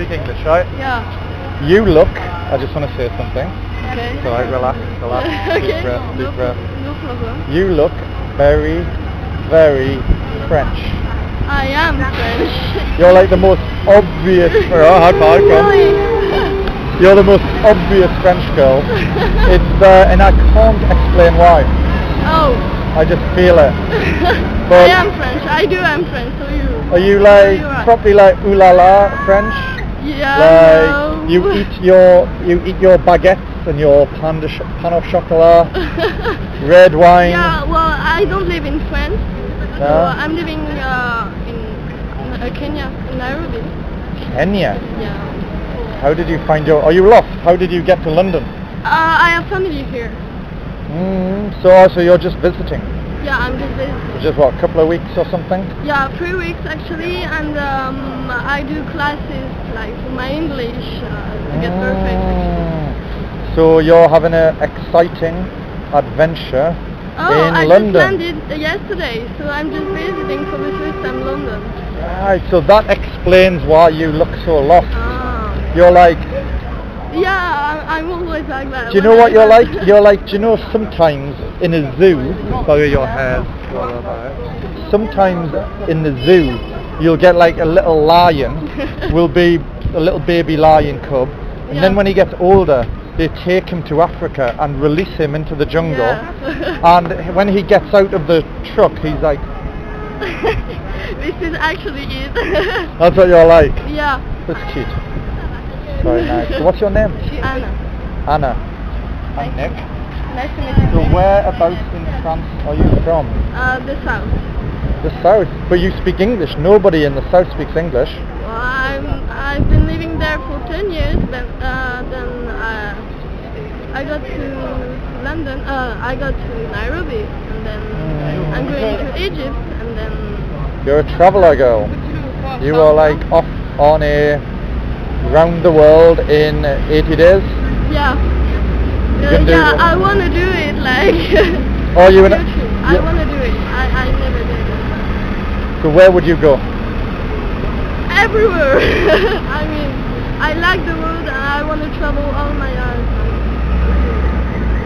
speak English, right? Yeah. You look, I just want to say something. Okay. So relax. Okay. Deep breath, deep breath. No problem. You look very, very French. I am French. You're like the most obvious, Really? You're the most obvious French girl. And I can't explain why. Oh. I just feel it. I am French. I'm French. So you. Are you like properly like ooh la la French? Yeah. Like No. you eat your baguettes and your pain au chocolat, red wine. Yeah. Well, I don't live in France. So I'm living in Kenya, in Nairobi. Kenya. Yeah. How did you find your? Are you lost? How did you get to London? I have family here. So you're just visiting? Yeah, I'm just visiting. Just what, a couple of weeks or something? Yeah, 3 weeks actually, and I do classes like for my English to get perfect. Actually. So you're having an exciting adventure in London. I just landed yesterday, so I'm just visiting for the first time London. Right, so that explains why you look so lost. You're like... Yeah, I'm always like that. Do you know what you're like? You're like, do you know sometimes in a zoo, sorry your hair, sometimes in the zoo you'll get like a little lion, will be a little baby lion cub, and then when he gets older they take him to Africa and release him into the jungle, and when he gets out of the truck he's like... This is actually it. That's what you're like? Yeah. That's cute. Very nice. So what's your name? Anna. Anna. And Nick. Nice to meet you. So whereabouts in France are you from? The south. The south? But you speak English. Nobody in the south speaks English. Well, I've been living there for 10 years, then I got to London, I got to Nairobi, and then I'm going to Egypt, and then... You're a traveller girl. You are like off on a round the world in 80 days? Yeah. I want to do it, like... Oh, you wanna? I want to do it. I never did it. So where would you go? Everywhere. I mean, I like the world and I want to travel all my life.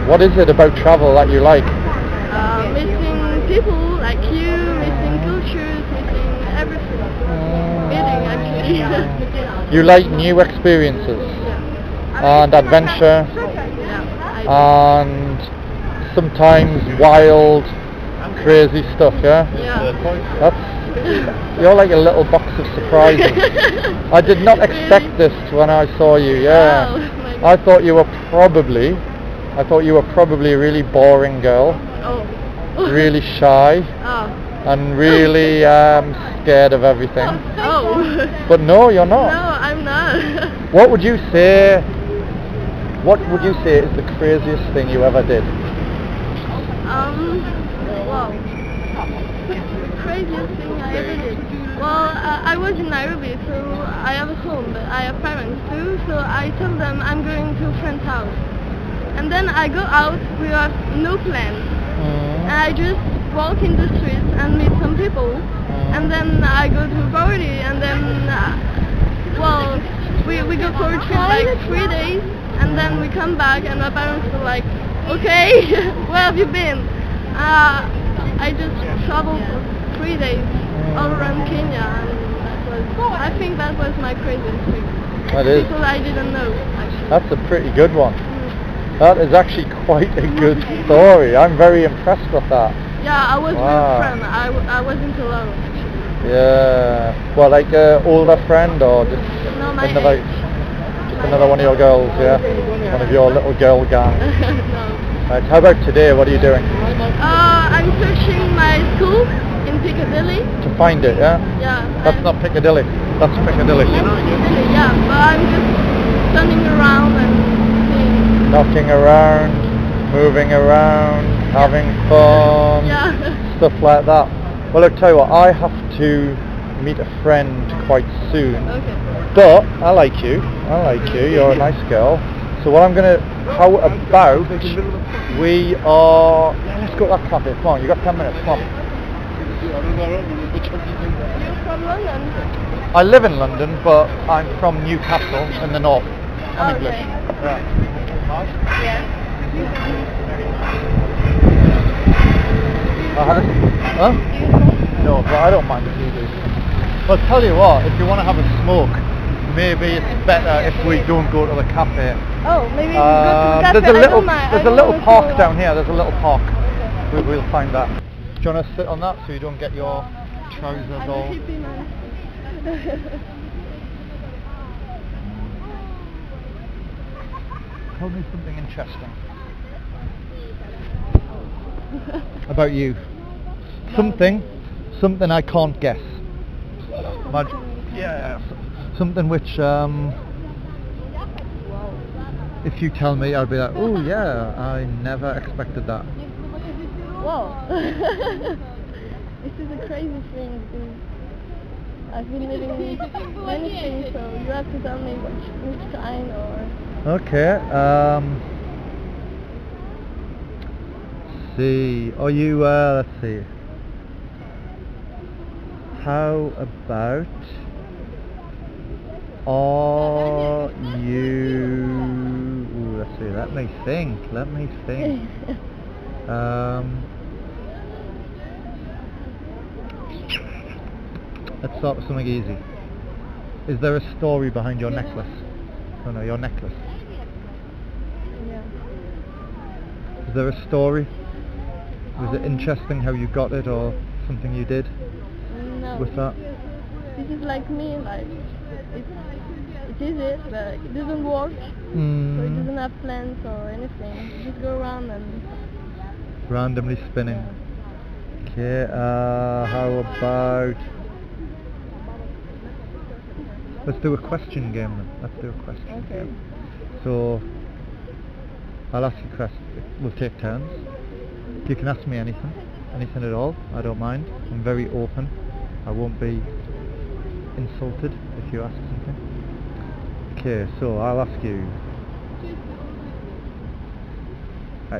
What is it about travel that you like? Meeting people like you, meeting cultures, meeting everything. Meeting actually. You like new experiences? Yeah. And adventure? Yeah. And sometimes wild, crazy stuff, yeah? Yeah. You're like a little box of surprises. I did not expect this when I saw you, yeah. Oh, I thought you were probably a really boring girl. Oh. Really shy. Oh. And really scared of everything. Oh. But no, you're not. No, I'm not. What would you say is the craziest thing you ever did? Wow. The craziest thing I ever did. Well, I was in Nairobi, so I have a home, but I have parents too, so I tell them I'm going to a friend's house. And then I go out without no plan. And I just walk in the streets and meet some people. And then I go to a party, and then, we go for a trip like 3 days, and then we come back, and my parents were like, okay, where have you been? I just traveled for 3 days all around Kenya, and I think that was my craziest thing. That is. People I didn't know, actually. That's a pretty good one. That is actually quite a good story. I'm very impressed with that. Yeah, I was with a friend. I wasn't alone, actually. Yeah. Well, like an older friend or just another one of your girls, yeah? One of your little girl gang. No. Right, how about today? What are you doing? I'm searching my school in Piccadilly. To find it, yeah? Yeah. That's not Piccadilly. That's Piccadilly. Yeah, but I'm just turning around and seeing. Knocking around, moving around, having fun, stuff like that. Well, look, tell you what, I have to meet a friend quite soon. Okay. But I like you. You're a nice girl. So what I'm gonna, how about we are, let's go to that cafe. Come on, you got 10 minutes. Come on. You're from London? I live in London, but I'm from Newcastle in the north. I'm Okay. English. Yeah. Yeah. I had it. Huh? Do you smoke? No, but I don't mind if you do. But tell you what, if you want to have a smoke, maybe it's better if we don't go to the cafe. Oh, maybe we go to the cafe. There's a little, I there's a don't little want to park go down out. here. There's a little park. Okay. We'll find that. Do you want to sit on that so you don't get your trousers I'm a all? hippie man. Tell me something interesting about you. Something I can't guess. Yeah, something which if you tell me, I'll be like, oh yeah, I never expected that. Whoa. This is a crazy thing because I've been living many things, so you have to tell me which kind or... Okay. See. Are you? Let's see. How about? Are you? Ooh, let's see. Let me think. Let's start with something easy. Is there a story behind your necklace? Oh no, your necklace. Yeah. Is there a story? Was it interesting how you got it or something you did No. with that? This is like me, like it is it, but it doesn't work. So it doesn't have plans or anything. You just go around and Randomly spinning. Okay, how about... Let's do a question game then. Let's do a question game. So, I'll ask you questions. We'll take turns. You can ask me anything at all. I don't mind. I'm very open. I won't be insulted if you ask something. Okay, so I'll ask you.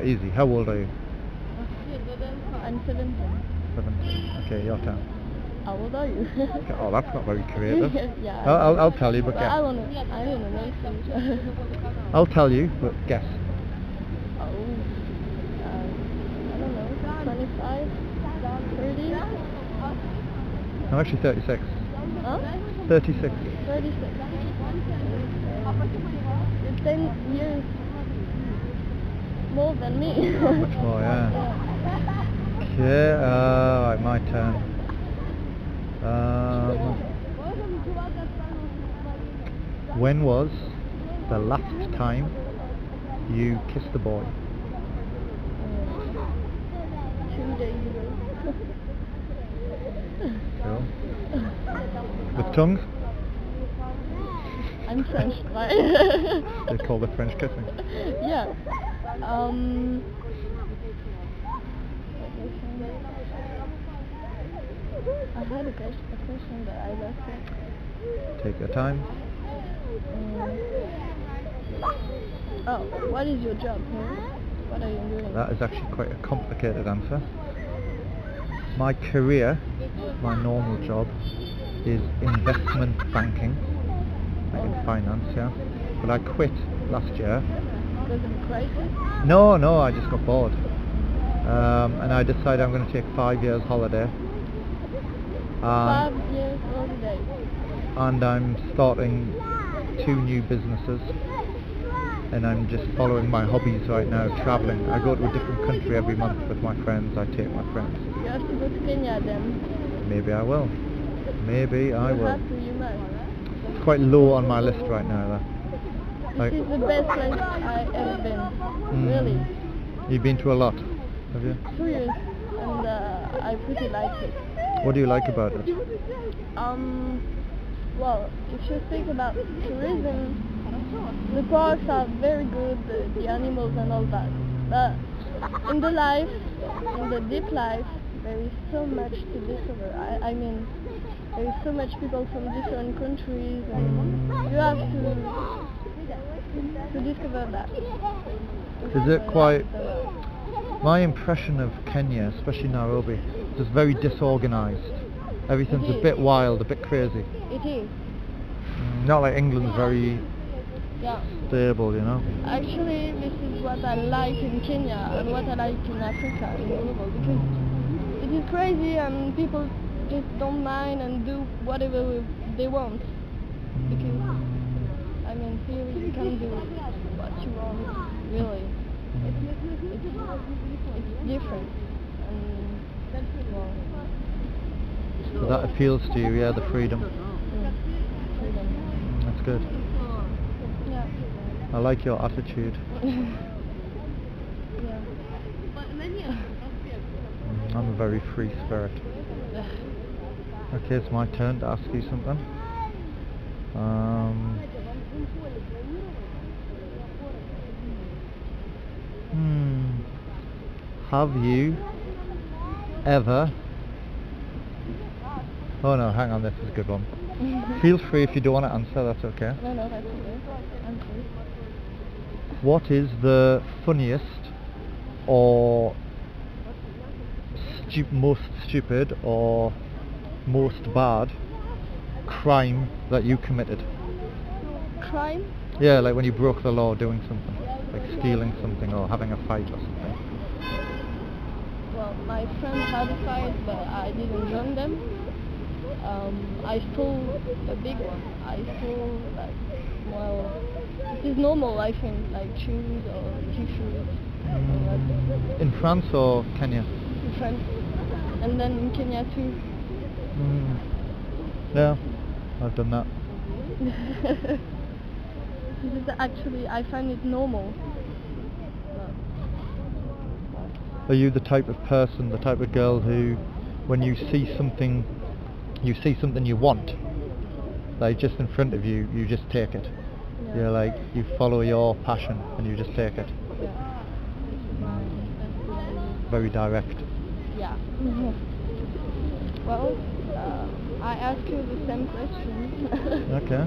Easy. How old are you? I'm 17. 17. Okay, your turn. How old are you? Okay, oh, that's not very creative. Yeah. I'll tell you, but But guess. I wanna know. I'll tell you, but guess. I don't know, 25, 30? I'm actually 36. Huh? 36. 36. It's 10 years more than me. Much more, yeah. Okay, right, my turn. When was the last time you kissed a boy? 2 days ago. Cool. With tongue? I'm French, right? They call it French kissing. Yeah. I had a question, but I lost it. Take your time. Oh, what is your job? Huh? What are you doing? That is actually quite a complicated answer. My career, my normal job, is investment banking, like in finance, yeah. But I quit last year. Because of the crisis? No, I just got bored. And I decided I'm going to take 5 years holiday. 5 years holiday. And I'm starting 2 new businesses. And I'm just following my hobbies right now, travelling. I go to a different country every month with my friends. I take my friends. You have to go to Kenya then. Maybe I will. Maybe I You will. have to, you must. It's quite low on my list right now, though. This is the best place I've ever been. Really. You've been to a lot, have you? 2 years, and I pretty like it. What do you like about it? Well, if you think about tourism, the parks are very good, the animals and all that. But in the life, in the deep life, there is so much to discover. I mean, there is so much people from different countries, and you have to discover that. Is it quite... My impression of Kenya, especially Nairobi, is very disorganized. Everything's It a is. bit wild, a bit crazy. It is. Not like England's very Yeah. stable, you know. Actually, this is what I like in Kenya and what I like in Africa, in global, because it is crazy and people just don't mind and do whatever they want. Because, I mean, here you can do what you want, really. It's different. And, well, So that appeals to you, yeah, the freedom. freedom. That's good. Yeah. I like your attitude. Yeah. I'm a very free spirit. Okay, it's my turn to ask you something. Have you ever... Oh no, hang on, this is a good one. Feel free if you don't want to answer, that's okay. No, that's okay. I'm free. What is the funniest or most stupid or most bad crime that you committed? Crime? Yeah, like when you broke the law doing something, like stealing something or having a fight or something. Well, my friends had a fight, but I didn't join them. I stole a big one. I stole, like, well, it is normal, I think, like shoes or t-shirts. In France or Kenya? In France. And then in Kenya too. Yeah, I've done that. This is actually, I find it normal. Are you the type of person, the type of girl who, when you see something you want, like just in front of you, you just take it? Yeah. You're like, you follow your passion and you just take it? Yeah. Very direct. Yeah. Well, I ask you the same question. Okay.